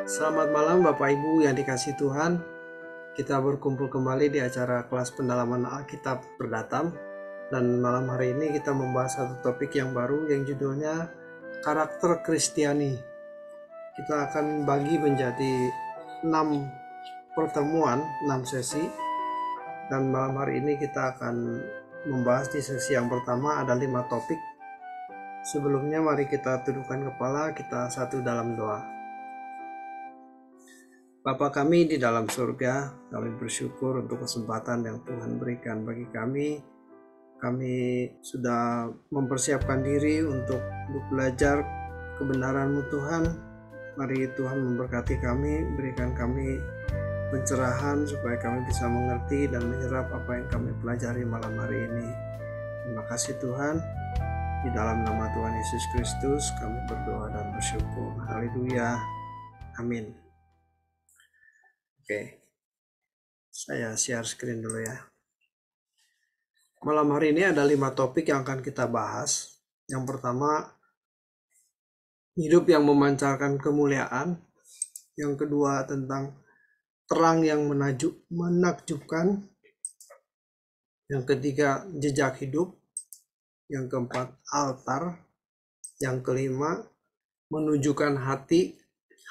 Selamat malam Bapak Ibu yang dikasihi Tuhan. Kita berkumpul kembali di acara kelas pendalaman Alkitab Berdatam. Dan malam hari ini kita membahas satu topik yang baru yang judulnya karakter Kristiani. Kita akan bagi menjadi 6 pertemuan, 6 sesi. Dan malam hari ini kita akan membahas di sesi yang pertama ada 5 topik. Sebelumnya mari kita tundukkan kepala, kita satu dalam doa. Bapa kami di dalam surga, kami bersyukur untuk kesempatan yang Tuhan berikan bagi kami. Kami sudah mempersiapkan diri untuk belajar kebenaran-Mu Tuhan. Mari Tuhan memberkati kami, berikan kami pencerahan supaya kami bisa mengerti dan menyerap apa yang kami pelajari malam hari ini. Terima kasih Tuhan. Di dalam nama Tuhan Yesus Kristus kami berdoa dan bersyukur. Haleluya. Amin. Oke, saya share screen dulu ya. Malam hari ini ada 5 topik yang akan kita bahas. Yang pertama, hidup yang memancarkan kemuliaan. Yang kedua, tentang terang yang menakjubkan. Yang ketiga, jejak hidup. Yang keempat, altar. Yang kelima, menunjukkan hati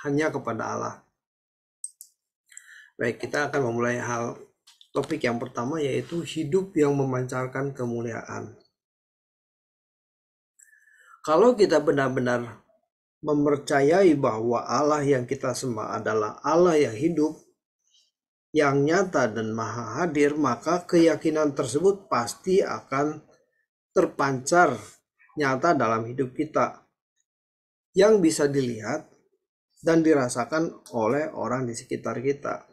hanya kepada Allah. Baik, kita akan memulai topik yang pertama, yaitu hidup yang memancarkan kemuliaan. Kalau kita benar-benar mempercayai bahwa Allah yang kita sembah adalah Allah yang hidup, yang nyata dan maha hadir, maka keyakinan tersebut pasti akan terpancar nyata dalam hidup kita, yang bisa dilihat dan dirasakan oleh orang di sekitar kita.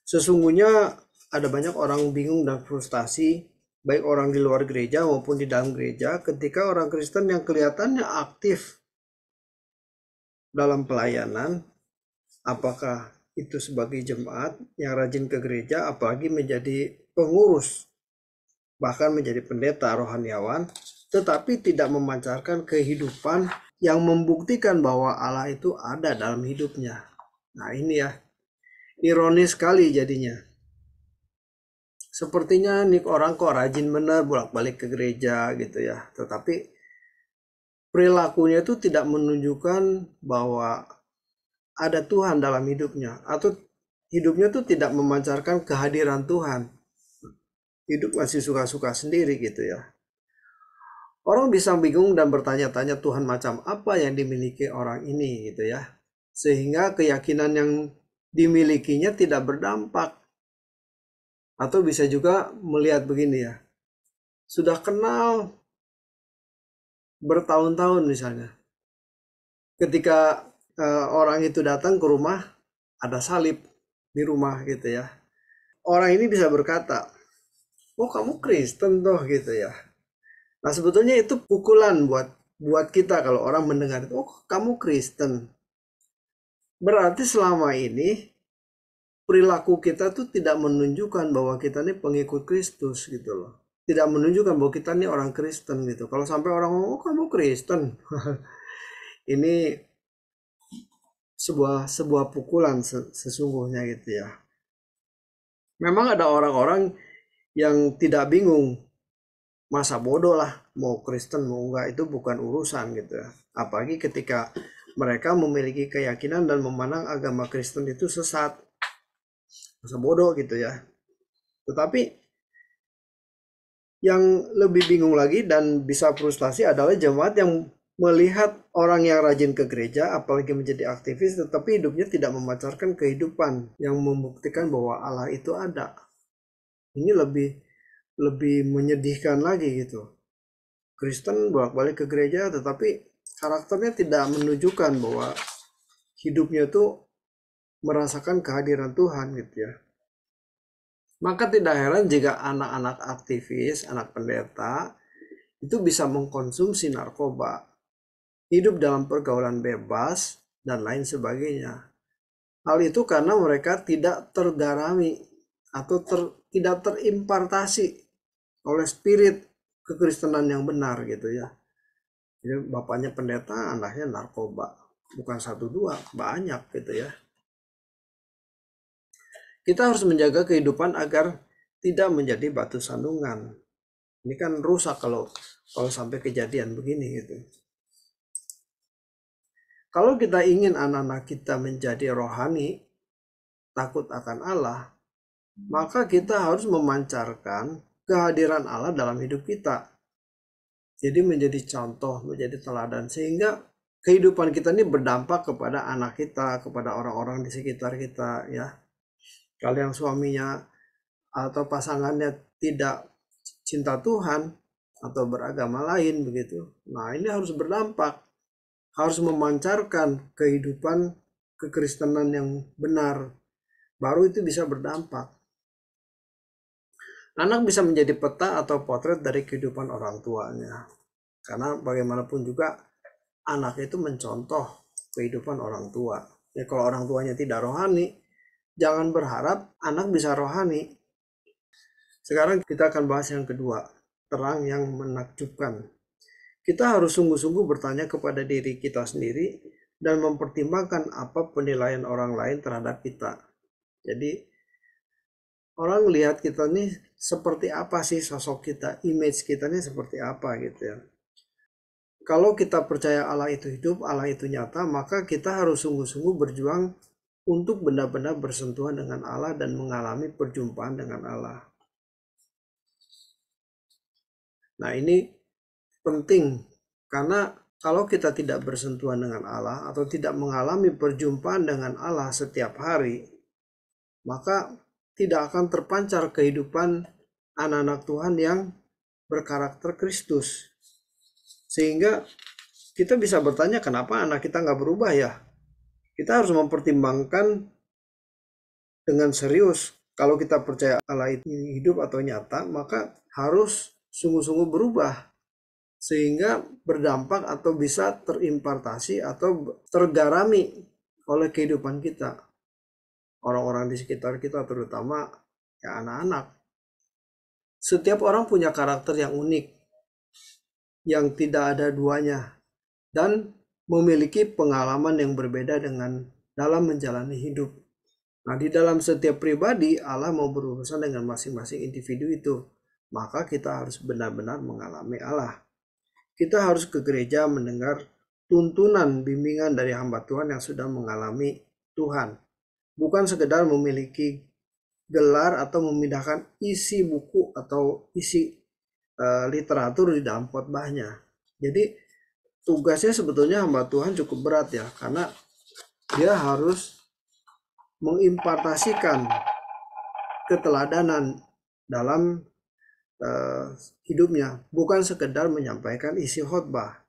Sesungguhnya ada banyak orang bingung dan frustasi, baik orang di luar gereja maupun di dalam gereja, ketika orang Kristen yang kelihatannya aktif dalam pelayanan, apakah itu sebagai jemaat yang rajin ke gereja, apalagi menjadi pengurus, bahkan menjadi pendeta rohaniawan, tetapi tidak memancarkan kehidupan yang membuktikan bahwa Allah itu ada dalam hidupnya. Nah ini ya, ironis sekali jadinya. Sepertinya nih orang kok rajin bener bolak-balik ke gereja gitu ya. Tetapi perilakunya itu tidak menunjukkan bahwa ada Tuhan dalam hidupnya. Atau hidupnya itu tidak memancarkan kehadiran Tuhan. Hidup masih suka-suka sendiri gitu ya. Orang bisa bingung dan bertanya-tanya Tuhan macam apa yang dimiliki orang ini gitu ya. Sehingga keyakinan yang dimilikinya tidak berdampak. Atau bisa juga melihat begini ya, sudah kenal bertahun-tahun misalnya, ketika orang itu datang ke rumah, ada salib di rumah gitu ya, orang ini bisa berkata, oh kamu Kristen toh gitu ya. Nah sebetulnya itu pukulan buat kita kalau orang mendengar itu, oh kamu Kristen, berarti selama ini perilaku kita tuh tidak menunjukkan bahwa kita ini pengikut Kristus gitu loh. Tidak menunjukkan bahwa kita ini orang Kristen gitu. Kalau sampai orang ngomong, oh kamu Kristen. Ini sebuah pukulan sesungguhnya gitu ya. Memang ada orang-orang yang tidak bingung. Masa bodoh lah, mau Kristen mau enggak, itu bukan urusan gitu ya. Apalagi ketika mereka memiliki keyakinan dan memandang agama Kristen itu sesat. Masa bodoh gitu ya. Tetapi yang lebih bingung lagi dan bisa frustasi adalah jemaat yang melihat orang yang rajin ke gereja, apalagi menjadi aktivis, tetapi hidupnya tidak memancarkan kehidupan yang membuktikan bahwa Allah itu ada. Ini lebih menyedihkan lagi gitu. Kristen bolak-balik ke gereja, tetapi karakternya tidak menunjukkan bahwa hidupnya itu merasakan kehadiran Tuhan gitu ya. Maka tidak heran jika anak-anak aktivis, anak pendeta, itu bisa mengkonsumsi narkoba, hidup dalam pergaulan bebas, dan lain sebagainya. Hal itu karena mereka tidak tergarami atau tidak terimpartasi oleh spirit kekristenan yang benar gitu ya. Jadi bapaknya pendeta, anaknya narkoba. bukan satu dua, banyak gitu ya. Kita harus menjaga kehidupan agar tidak menjadi batu sandungan. Ini kan rusak kalau sampai kejadian begini gitu. Kalau kita ingin anak-anak kita menjadi rohani, takut akan Allah, maka kita harus memancarkan kehadiran Allah dalam hidup kita. Jadi menjadi contoh, menjadi teladan, sehingga kehidupan kita ini berdampak kepada anak kita, kepada orang-orang di sekitar kita ya. Kalau yang suaminya atau pasangannya tidak cinta Tuhan atau beragama lain begitu, nah ini harus berdampak, harus memancarkan kehidupan kekristenan yang benar, baru itu bisa berdampak. Anak bisa menjadi peta atau potret dari kehidupan orang tuanya, karena bagaimanapun juga anak itu mencontoh kehidupan orang tua. Ya, kalau orang tuanya tidak rohani, jangan berharap anak bisa rohani. Sekarang kita akan bahas yang kedua, terang yang menakjubkan. Kita harus sungguh-sungguh bertanya kepada diri kita sendiri dan mempertimbangkan apa penilaian orang lain terhadap kita. Jadi orang lihat kita nih seperti apa sih sosok kita, image kita nih seperti apa gitu ya. Kalau kita percaya Allah itu hidup, Allah itu nyata, maka kita harus sungguh-sungguh berjuang untuk benar-benar bersentuhan dengan Allah dan mengalami perjumpaan dengan Allah. Nah ini penting, karena kalau kita tidak bersentuhan dengan Allah atau tidak mengalami perjumpaan dengan Allah setiap hari, maka tidak akan terpancar kehidupan anak-anak Tuhan yang berkarakter Kristus. Sehingga kita bisa bertanya, kenapa anak kita nggak berubah ya? Kita harus mempertimbangkan dengan serius. Kalau kita percaya Allah itu hidup atau nyata, maka harus sungguh-sungguh berubah. Sehingga berdampak atau bisa terimpartasi atau tergarami oleh kehidupan kita. Orang-orang di sekitar kita, terutama ya anak-anak. Setiap orang punya karakter yang unik, yang tidak ada duanya, dan memiliki pengalaman yang berbeda dengan dalam menjalani hidup. Nah, di dalam setiap pribadi, Allah mau berurusan dengan masing-masing individu itu. Maka kita harus benar-benar mengalami Allah. Kita harus ke gereja mendengar tuntunan bimbingan dari hamba Tuhan yang sudah mengalami Tuhan. Bukan sekedar memiliki gelar atau memindahkan isi buku atau isi literatur di dalam khotbahnya. Jadi tugasnya sebetulnya hamba Tuhan cukup berat ya, karena dia harus mengimpartasikan keteladanan dalam hidupnya, bukan sekedar menyampaikan isi khotbah.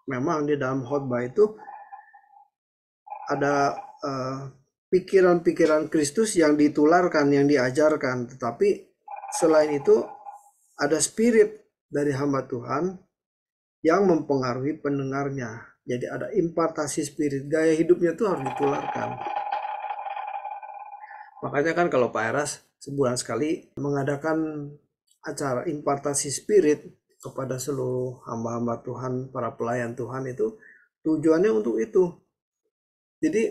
Memang di dalam khotbah itu ada pikiran-pikiran Kristus yang ditularkan, yang diajarkan, tetapi selain itu ada spirit dari hamba Tuhan yang mempengaruhi pendengarnya. Jadi ada impartasi spirit, gaya hidupnya itu harus ditularkan. Makanya kan kalau Pak Eras sebulan sekali mengadakan acara impartasi spirit kepada seluruh hamba-hamba Tuhan, para pelayan Tuhan, itu tujuannya untuk itu. Jadi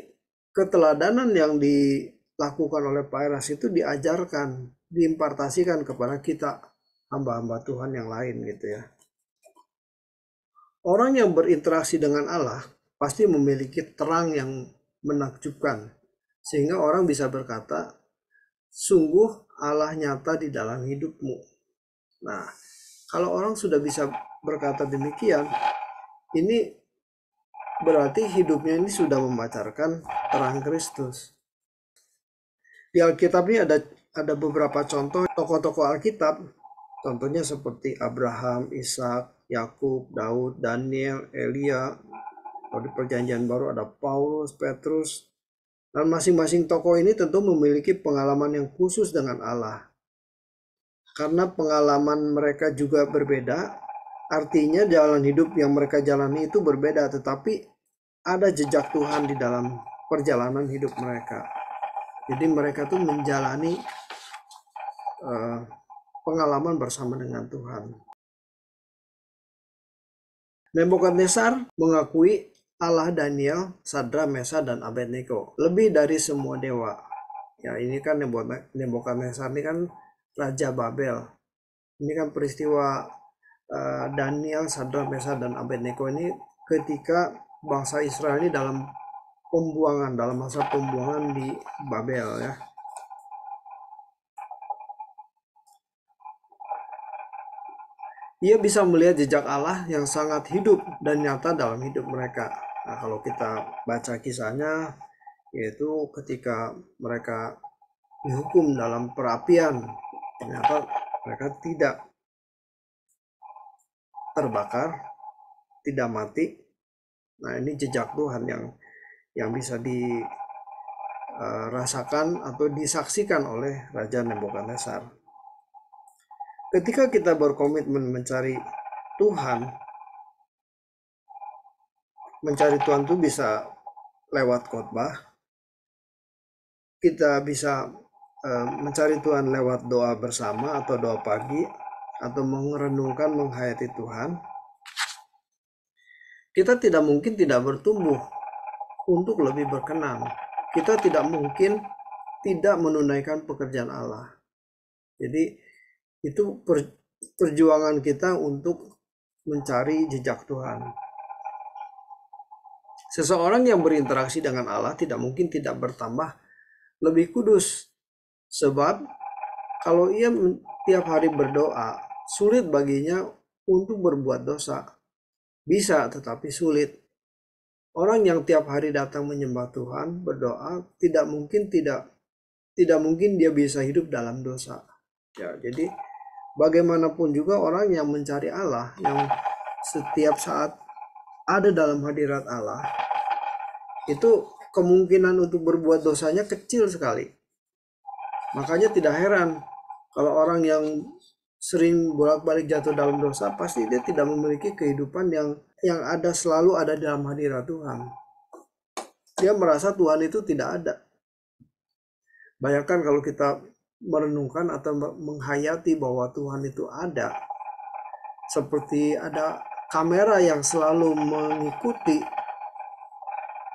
keteladanan yang dilakukan oleh Pak Eras itu diajarkan, diimpartasikan kepada kita hamba-hamba Tuhan yang lain gitu ya. Orang yang berinteraksi dengan Allah pasti memiliki terang yang menakjubkan, sehingga orang bisa berkata, sungguh Allah nyata di dalam hidupmu. Nah, kalau orang sudah bisa berkata demikian, ini berarti hidupnya ini sudah memancarkan terang Kristus. Di Alkitab ini ada beberapa contoh tokoh-tokoh Alkitab, contohnya seperti Abraham, Ishak, Yakub, Daud, Daniel, Elia. Kalau di Perjanjian Baru ada Paulus, Petrus, dan masing-masing tokoh ini tentu memiliki pengalaman yang khusus dengan Allah. Karena pengalaman mereka juga berbeda, artinya jalan hidup yang mereka jalani itu berbeda, tetapi ada jejak Tuhan di dalam perjalanan hidup mereka. Jadi mereka tuh menjalani pengalaman bersama dengan Tuhan. Nebukadnezar mengakui Allah Daniel, Sadra, Mesa, dan Abednego, lebih dari semua dewa. Ya, ini kan Nebukadnezar ini kan Raja Babel. Ini kan peristiwa Daniel, Sadra, Mesa, dan Abednego ini ketika bangsa Israel ini dalam masa pembuangan di Babel ya. Ia bisa melihat jejak Allah yang sangat hidup dan nyata dalam hidup mereka. Nah, kalau kita baca kisahnya, yaitu ketika mereka dihukum dalam perapian, ternyata mereka tidak terbakar, tidak mati. Nah, ini jejak Tuhan yang bisa dirasakan atau disaksikan oleh Raja Nebukadnezar. Ketika kita berkomitmen mencari Tuhan itu bisa lewat khotbah, kita bisa mencari Tuhan lewat doa bersama atau doa pagi, atau merenungkan menghayati Tuhan. Kita tidak mungkin tidak bertumbuh untuk lebih berkenan. Kita tidak mungkin tidak menunaikan pekerjaan Allah. Jadi itu perjuangan kita untuk mencari jejak Tuhan. Seseorang yang berinteraksi dengan Allah tidak mungkin tidak bertambah lebih kudus. Sebab kalau ia tiap hari berdoa, sulit baginya untuk berbuat dosa. Bisa, tetapi sulit. Orang yang tiap hari datang menyembah Tuhan, berdoa, tidak mungkin dia bisa hidup dalam dosa. Ya, jadi bagaimanapun juga orang yang mencari Allah, yang setiap saat ada dalam hadirat Allah, itu kemungkinan untuk berbuat dosanya kecil sekali. Makanya tidak heran kalau orang yang sering bolak-balik jatuh dalam dosa, pasti dia tidak memiliki kehidupan yang selalu ada dalam hadirat Tuhan. Dia merasa Tuhan itu tidak ada. Bayangkan kalau kita merenungkan atau menghayati bahwa Tuhan itu ada, seperti ada kamera yang selalu mengikuti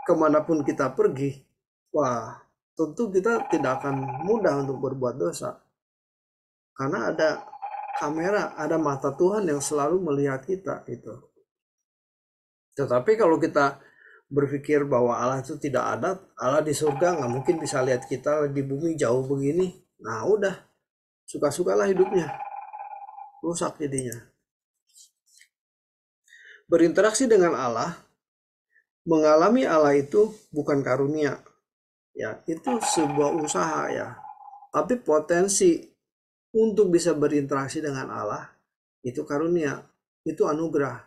kemanapun kita pergi. Wah, tentu kita tidak akan mudah untuk berbuat dosa, karena ada kamera, ada mata Tuhan yang selalu melihat kita itu. Tetapi kalau kita berpikir bahwa Allah itu tidak ada, Allah di surga nggak mungkin bisa lihat kita di bumi jauh begini. Nah udah, suka-sukalah hidupnya, rusak jadinya. Berinteraksi dengan Allah, mengalami Allah itu bukan karunia, ya itu sebuah usaha ya. Tapi potensi untuk bisa berinteraksi dengan Allah itu karunia, itu anugerah.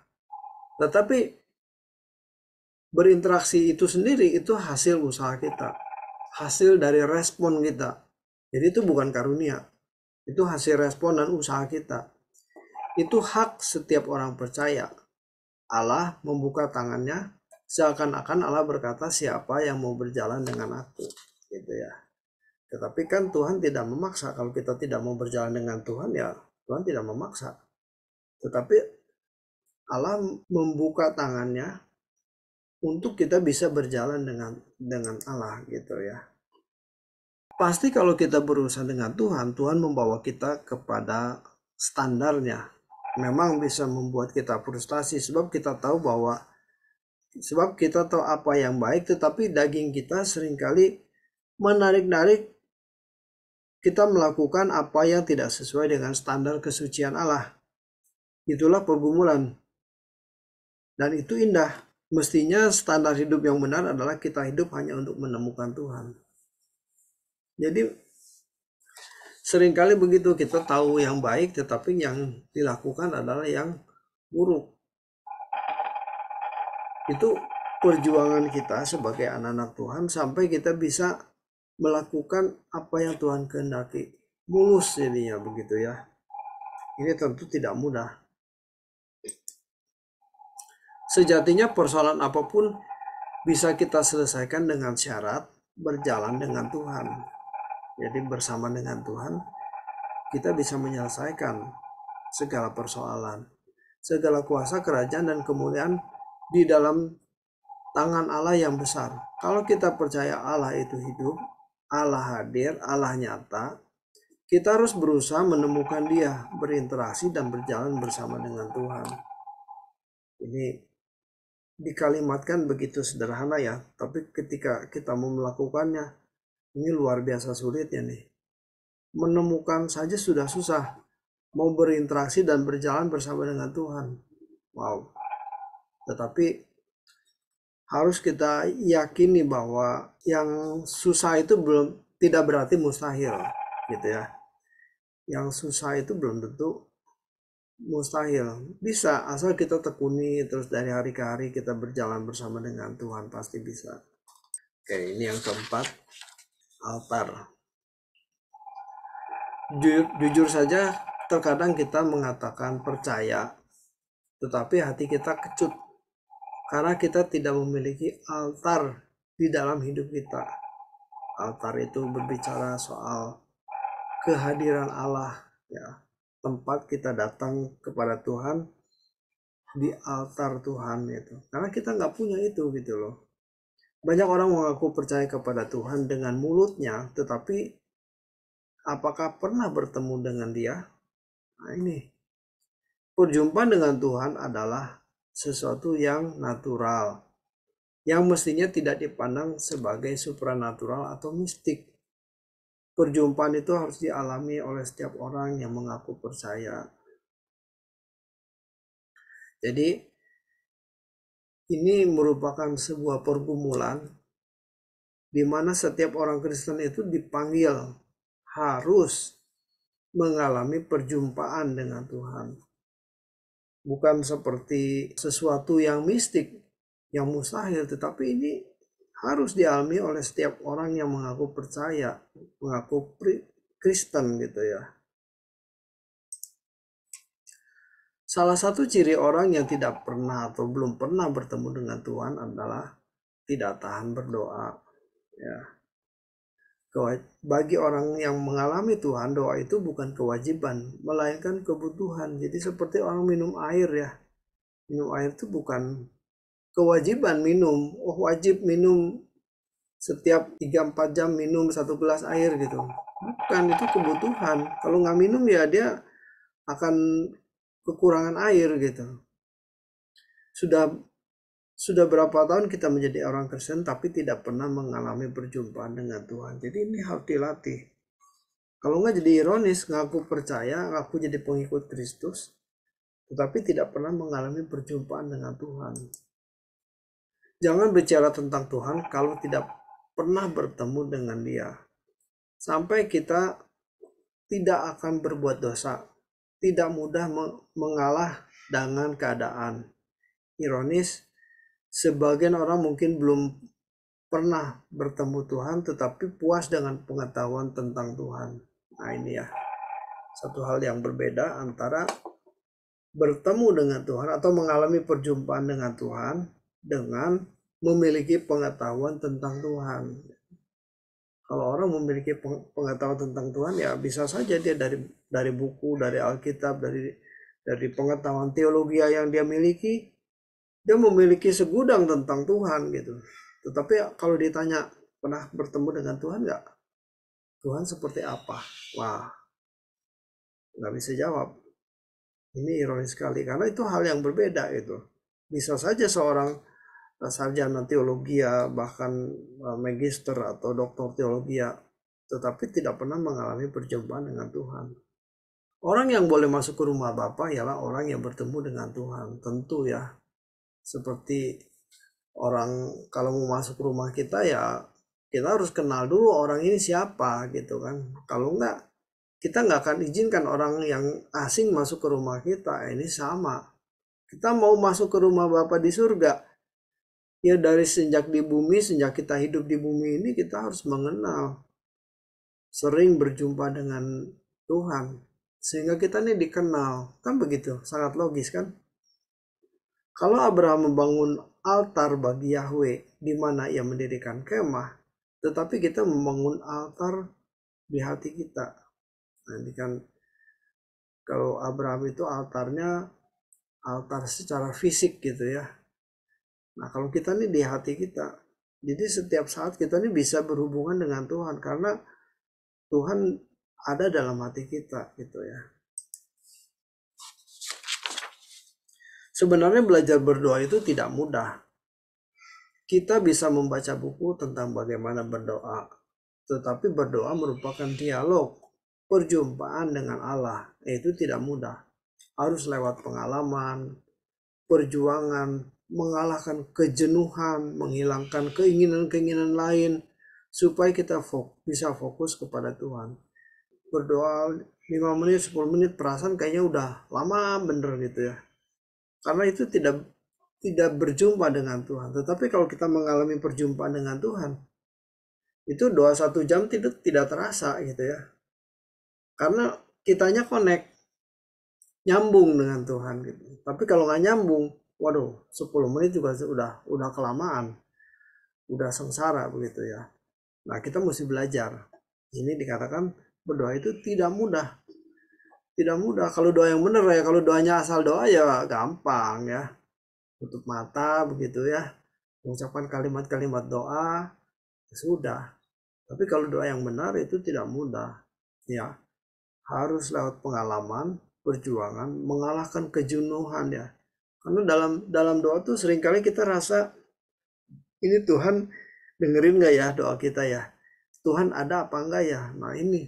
Tetapi berinteraksi itu sendiri itu hasil usaha kita, hasil dari respon kita. Jadi itu bukan karunia, itu hasil respon dan usaha kita. Itu hak setiap orang percaya. Allah membuka tangannya, seakan-akan Allah berkata, siapa yang mau berjalan dengan aku, gitu ya. Tetapi kan Tuhan tidak memaksa. Kalau kita tidak mau berjalan dengan Tuhan, ya Tuhan tidak memaksa. Tetapi Allah membuka tangannya untuk kita bisa berjalan dengan Allah, gitu ya. Pasti kalau kita berusaha dengan Tuhan, Tuhan membawa kita kepada standarnya. Memang bisa membuat kita frustasi sebab kita tahu apa yang baik, tetapi daging kita seringkali menarik-narik kita melakukan apa yang tidak sesuai dengan standar kesucian Allah. Itulah pergumulan. Dan itu indah. Mestinya standar hidup yang benar adalah kita hidup hanya untuk menemukan Tuhan. Jadi seringkali begitu, kita tahu yang baik tetapi yang dilakukan adalah yang buruk. Itu perjuangan kita sebagai anak-anak Tuhan sampai kita bisa melakukan apa yang Tuhan kehendaki. Mulus jadinya begitu ya. Ini tentu tidak mudah. Sejatinya persoalan apapun bisa kita selesaikan dengan syarat berjalan dengan Tuhan. Jadi bersama dengan Tuhan kita bisa menyelesaikan segala persoalan. Segala kuasa, kerajaan, dan kemuliaan di dalam tangan Allah yang besar. Kalau kita percaya Allah itu hidup, Allah hadir, Allah nyata, kita harus berusaha menemukan Dia, berinteraksi dan berjalan bersama dengan Tuhan. Ini dikalimatkan begitu sederhana ya, tapi ketika kita mau melakukannya, ini luar biasa sulitnya nih. Menemukan saja sudah susah, mau berinteraksi dan berjalan bersama dengan Tuhan. Wow. Tetapi harus kita yakini bahwa yang susah itu tidak berarti mustahil, gitu ya. Yang susah itu belum tentu mustahil. Bisa, asal kita tekuni terus dari hari ke hari kita berjalan bersama dengan Tuhan, pasti bisa. Oke, ini yang keempat, altar. Jujur saja, terkadang kita mengatakan percaya, tetapi hati kita kecut karena kita tidak memiliki altar di dalam hidup kita. Altar itu berbicara soal kehadiran Allah, ya, tempat kita datang kepada Tuhan di altar Tuhan itu. Karena kita nggak punya itu gitu loh. Banyak orang mengaku percaya kepada Tuhan dengan mulutnya, tetapi apakah pernah bertemu dengan Dia? Nah ini, perjumpaan dengan Tuhan adalah sesuatu yang natural, yang mestinya tidak dipandang sebagai supranatural atau mistik. Perjumpaan itu harus dialami oleh setiap orang yang mengaku percaya. Jadi ini merupakan sebuah pergumulan di mana setiap orang Kristen itu dipanggil harus mengalami perjumpaan dengan Tuhan. Bukan seperti sesuatu yang mistik, yang mustahil, tetapi ini harus dialami oleh setiap orang yang mengaku percaya, mengaku Kristen gitu ya. Salah satu ciri orang yang tidak pernah atau belum pernah bertemu dengan Tuhan adalah tidak tahan berdoa. Ya. Bagi orang yang mengalami Tuhan, doa itu bukan kewajiban, melainkan kebutuhan. Jadi seperti orang minum air ya. Minum air itu bukan kewajiban minum. Oh wajib minum setiap 3-4 jam minum 1 gelas air gitu. Bukan, itu kebutuhan. Kalau nggak minum ya dia akan kekurangan air gitu. Sudah berapa tahun kita menjadi orang Kristen tapi tidak pernah mengalami perjumpaan dengan Tuhan. Jadi ini harus dilatih. Kalau nggak jadi ironis, ngaku percaya, ngaku jadi pengikut Kristus, tetapi tidak pernah mengalami perjumpaan dengan Tuhan. Jangan bicara tentang Tuhan kalau tidak pernah bertemu dengan Dia. Sampai kita tidak akan berbuat dosa, tidak mudah mengalah dengan keadaan. Ironis, sebagian orang mungkin belum pernah bertemu Tuhan tetapi puas dengan pengetahuan tentang Tuhan. Nah ini ya, satu hal yang berbeda antara bertemu dengan Tuhan atau mengalami perjumpaan dengan Tuhan dengan memiliki pengetahuan tentang Tuhan. Kalau orang memiliki pengetahuan tentang Tuhan ya bisa saja dia dari buku, dari Alkitab, dari pengetahuan teologi yang dia miliki, dia memiliki segudang tentang Tuhan gitu. Tetapi kalau ditanya pernah bertemu dengan Tuhan nggak? Tuhan seperti apa? Wah, nggak bisa jawab. Ini ironis sekali karena itu hal yang berbeda itu. Bisa saja seorang sarjana teologi bahkan magister atau doktor teologi tetapi tidak pernah mengalami perjumpaan dengan Tuhan. Orang yang boleh masuk ke rumah Bapa ialah orang yang bertemu dengan Tuhan. Tentu ya, seperti orang kalau mau masuk rumah kita ya kita harus kenal dulu orang ini siapa gitu kan. Kalau enggak, kita nggak akan izinkan orang yang asing masuk ke rumah kita. Ini sama. Kita mau masuk ke rumah Bapa di surga, ya dari sejak di bumi, sejak kita hidup di bumi ini kita harus mengenal, sering berjumpa dengan Tuhan. Sehingga kita ini dikenal. Kan begitu, sangat logis kan? Kalau Abraham membangun altar bagi Yahweh di mana ia mendirikan kemah, tetapi kita membangun altar di hati kita. Nanti kan kalau Abraham itu altarnya altar secara fisik gitu ya. Nah, kalau kita nih di hati kita, jadi setiap saat kita nih bisa berhubungan dengan Tuhan karena Tuhan ada dalam hati kita gitu ya. Sebenarnya belajar berdoa itu tidak mudah. Kita bisa membaca buku tentang bagaimana berdoa, tetapi berdoa merupakan dialog, perjumpaan dengan Allah. Itu tidak mudah. Harus lewat pengalaman, perjuangan, mengalahkan kejenuhan, menghilangkan keinginan-keinginan lain, supaya kita bisa fokus kepada Tuhan. Berdoa 5 menit, 10 menit, perasaan kayaknya udah lama bener gitu ya. Karena itu tidak berjumpa dengan Tuhan. Tetapi kalau kita mengalami perjumpaan dengan Tuhan, itu doa 1 jam tidak terasa gitu ya. Karena kitanya connect, nyambung dengan Tuhan gitu. Tapi kalau nggak nyambung, waduh, 10 menit juga udah kelamaan, udah sengsara begitu ya. Nah, kita mesti belajar. Ini dikatakan berdoa itu tidak mudah. Tidak mudah. Kalau doa yang benar ya, kalau doanya asal doa ya gampang ya. Tutup mata begitu ya, mengucapkan kalimat-kalimat doa, ya sudah. Tapi kalau doa yang benar itu tidak mudah. Ya, harus lewat pengalaman, perjuangan, mengalahkan kejenuhan ya. Karena dalam doa tuh seringkali kita rasa ini Tuhan dengerin nggak ya doa kita ya? Tuhan ada apa enggak ya? Nah ini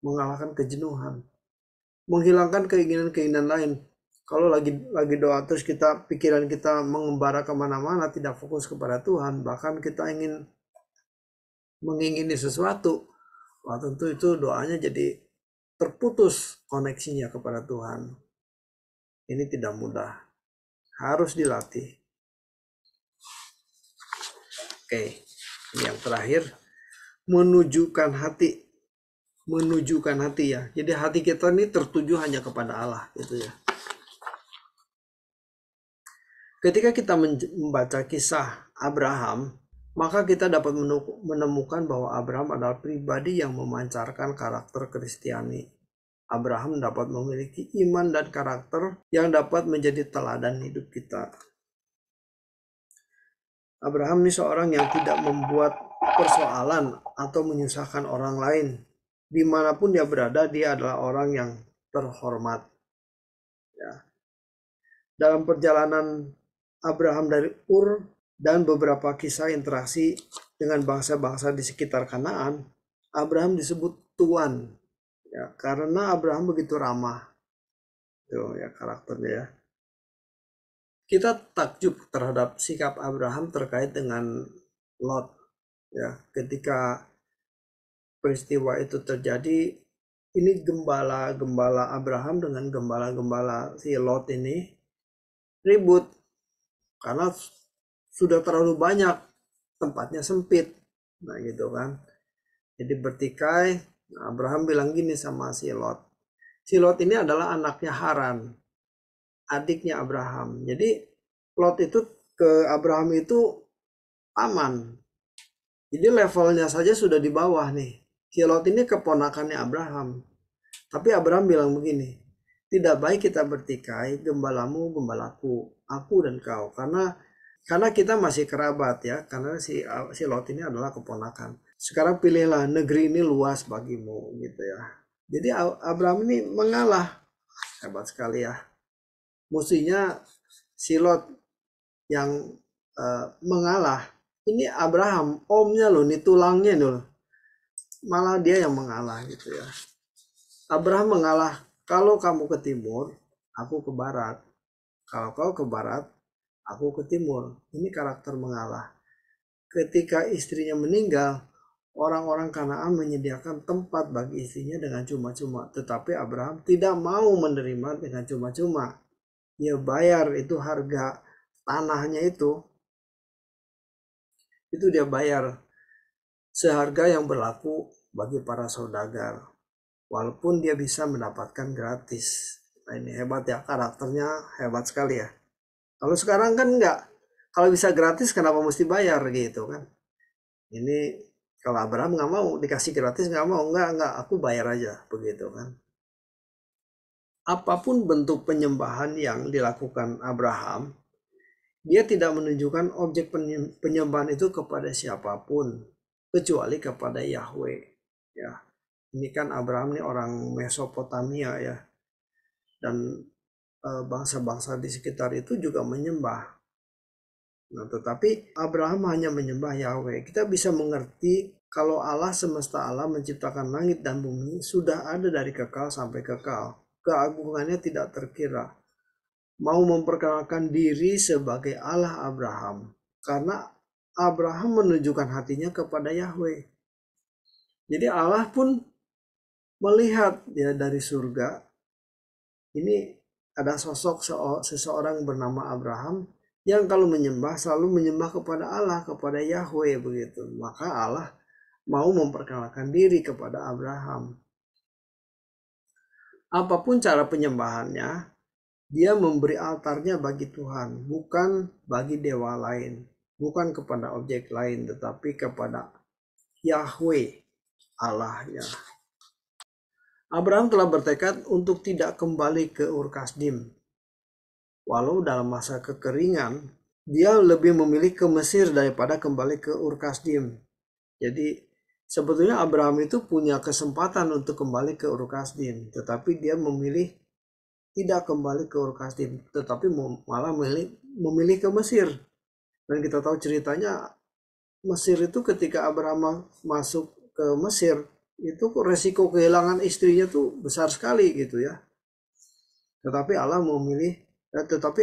mengalahkan kejenuhan, menghilangkan keinginan-keinginan lain. Kalau lagi doa terus pikiran kita mengembara kemana-mana, tidak fokus kepada Tuhan, bahkan kita mengingini sesuatu, wah tentu itu doanya jadi terputus koneksinya kepada Tuhan. Ini tidak mudah, harus dilatih. Oke, ini yang terakhir, menunjukkan hati ya. Jadi hati kita ini tertuju hanya kepada Allah gitu ya. Ketika kita membaca kisah Abraham, maka kita dapat menemukan bahwa Abraham adalah pribadi yang memancarkan karakter Kristiani. Abraham dapat memiliki iman dan karakter yang dapat menjadi teladan hidup kita. Abraham ini seorang yang tidak membuat persoalan atau menyusahkan orang lain. Dimanapun dia berada, dia adalah orang yang terhormat. Ya. Dalam perjalanan Abraham dari Ur dan beberapa kisah interaksi dengan bangsa-bangsa di sekitar Kanaan, Abraham disebut Tuan, ya, karena Abraham begitu ramah, tuh ya karakternya ya. Kita takjub terhadap sikap Abraham terkait dengan Lot, ya, ketika peristiwa itu terjadi, ini gembala Abraham dengan gembala si Lot ini ribut karena sudah terlalu banyak, tempatnya sempit, nah gitu kan. Jadi bertikai. Abraham bilang gini sama si Lot ini adalah anaknya Haran, adiknya Abraham. Jadi Lot itu ke Abraham itu aman, jadi levelnya saja sudah di bawah nih. Si Lot ini keponakannya Abraham, tapi Abraham bilang begini, tidak baik kita bertikai, gembalamu gembalaku, aku dan kau, karena kita masih kerabat ya, karena si Lot ini adalah keponakan. Sekarang pilihlah, negeri ini luas bagimu gitu ya. Jadi Abraham ini mengalah, hebat sekali ya. Mestinya si Lot yang mengalah. Ini Abraham, omnya loh, ini tulangnya loh. Malah dia yang mengalah gitu ya. Abraham mengalah, kalau kamu ke timur, aku ke barat. Kalau kau ke barat, aku ke timur. Ini karakter mengalah. Ketika istrinya meninggal, orang-orang Kanaan menyediakan tempat bagi istrinya dengan cuma-cuma. Tetapi Abraham tidak mau menerima dengan cuma-cuma. Dia bayar itu harga tanahnya itu. Itu dia bayar seharga yang berlaku bagi para saudagar. Walaupun dia bisa mendapatkan gratis. Nah ini hebat ya, karakternya hebat sekali ya. Kalau sekarang kan enggak. Kalau bisa gratis kenapa mesti bayar gitu kan. Ini kalau Abraham nggak mau dikasih gratis, nggak mau, enggak, aku bayar aja begitu kan. Apapun bentuk penyembahan yang dilakukan Abraham, Dia tidak menunjukkan objek penyembahan itu kepada siapapun kecuali kepada Yahweh. Ya, ini kan Abraham nih orang Mesopotamia ya, dan bangsa-bangsa di sekitar itu juga menyembah. Nah, tetapi Abraham hanya menyembah Yahweh. Kita bisa mengerti kalau Allah semesta alam menciptakan langit dan bumi sudah ada dari kekal sampai kekal. Keagungannya tidak terkira. Mau memperkenalkan diri sebagai Allah Abraham. Karena Abraham menunjukkan hatinya kepada Yahweh. Jadi Allah pun melihat ya dari surga. Ini ada sosok seseorang bernama Abraham yang kalau menyembah selalu menyembah kepada Allah, kepada Yahweh begitu. Maka Allah mau memperkenalkan diri kepada Abraham. Apapun cara penyembahannya, dia memberi altarnya bagi Tuhan, bukan bagi dewa lain, bukan kepada objek lain, tetapi kepada Yahweh, Allahnya. Abraham telah bertekad untuk tidak kembali ke Ur Kasdim. Walau dalam masa kekeringan, dia lebih memilih ke Mesir daripada kembali ke Ur Kasdim. Jadi sebetulnya Abraham itu punya kesempatan untuk kembali ke Ur Kasdim, tetapi dia memilih tidak kembali ke Ur Kasdim, tetapi malah memilih ke Mesir. Dan kita tahu ceritanya Mesir itu ketika Abraham masuk ke Mesir, itu resiko kehilangan istrinya tuh besar sekali gitu ya. Tetapi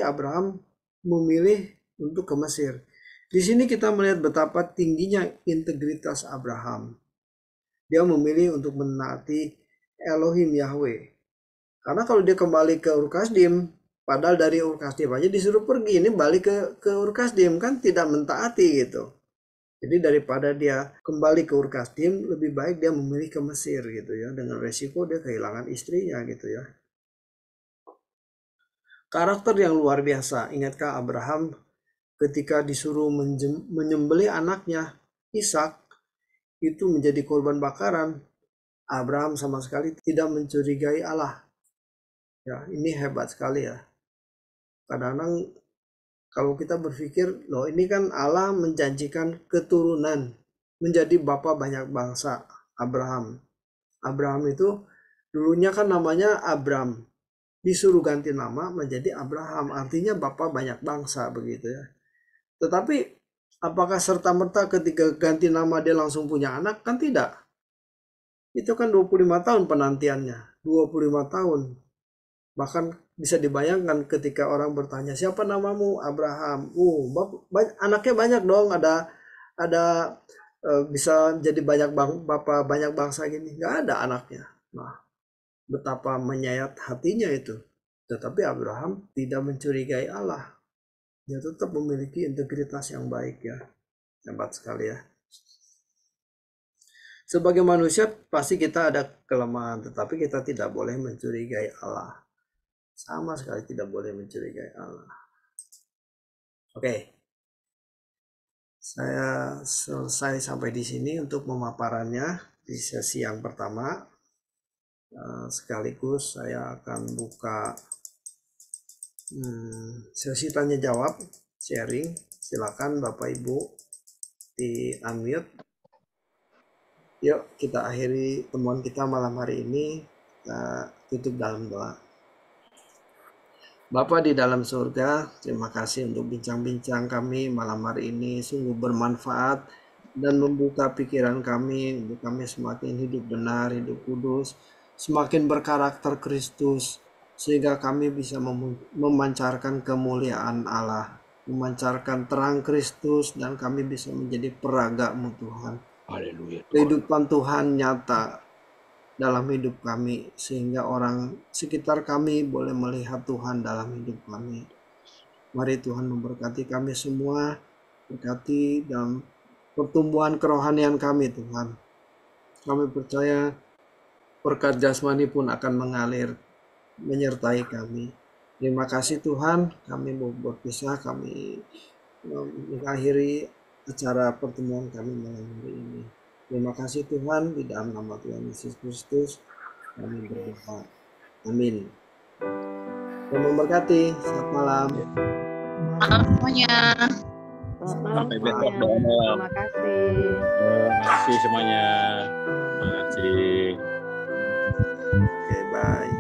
Abraham memilih untuk ke Mesir. Di sini kita melihat betapa tingginya integritas Abraham. Dia memilih untuk menaati Elohim Yahweh. Karena kalau dia kembali ke Ur Kasdim, padahal dari Ur Kasdim aja disuruh pergi, ini balik ke Ur Kasdim kan tidak mentaati gitu. Jadi daripada dia kembali ke Ur Kasdim, lebih baik dia memilih ke Mesir gitu ya, dengan resiko dia kehilangan istrinya gitu ya. Karakter yang luar biasa. Ingatkah Abraham ketika disuruh menyembelih anaknya Ishak itu menjadi korban bakaran, Abraham sama sekali tidak mencurigai Allah. Ya, ini hebat sekali ya. Kadang-kadang kalau kita berpikir, loh ini kan Allah menjanjikan keturunan menjadi bapa banyak bangsa, Abraham. Abraham itu dulunya kan namanya Abram, disuruh ganti nama menjadi Abraham, artinya bapa banyak bangsa begitu ya. Tetapi apakah serta-merta ketika ganti nama dia langsung punya anak? Kan tidak. Itu kan 25 tahun penantiannya, 25 tahun. Bahkan bisa dibayangkan ketika orang bertanya, siapa namamu? Abraham. Anaknya banyak dong, ada bisa jadi bapak banyak bangsa gini. Nggak ada anaknya. Nah, betapa menyayat hatinya itu. Tetapi Abraham tidak mencurigai Allah. Dia tetap memiliki integritas yang baik ya. Hebat sekali ya. Sebagai manusia pasti kita ada kelemahan, tetapi kita tidak boleh mencurigai Allah. Sama sekali tidak boleh mencurigai Allah. Oke. Saya selesai sampai di sini untuk pemaparannya di sesi yang pertama. Sekaligus saya akan buka sesi tanya jawab, sharing. Silakan Bapak Ibu di unmute. Yuk kita akhiri temuan kita malam hari ini. Kita tutup dalam doa. Bapa di dalam surga, terima kasih untuk bincang-bincang kami malam hari ini. Sungguh bermanfaat dan membuka pikiran kami untuk kami semakin hidup benar, hidup kudus, semakin berkarakter Kristus, sehingga kami bisa memancarkan kemuliaan Allah, memancarkan terang Kristus, dan kami bisa menjadi peragamu Tuhan. Haleluya. Kehidupan Tuhan nyata dalam hidup kami, sehingga orang sekitar kami boleh melihat Tuhan dalam hidup kami. Mari Tuhan memberkati kami semua, berkati dalam pertumbuhan kerohanian kami Tuhan. Kami percaya berkat jasmani pun akan mengalir menyertai kami. Terima kasih Tuhan, kami mau berpisah, kami mengakhiri acara pertemuan kami malam hari ini. Terima kasih Tuhan, di dalam nama Tuhan Yesus Kristus kami berdoa. Amin. Tuhan memberkati. Selamat malam. Malam semuanya. Selamat malam Sampai besok semuanya. doa malam. Terima kasih. Terima kasih semuanya. Terima kasih. Oke, bye.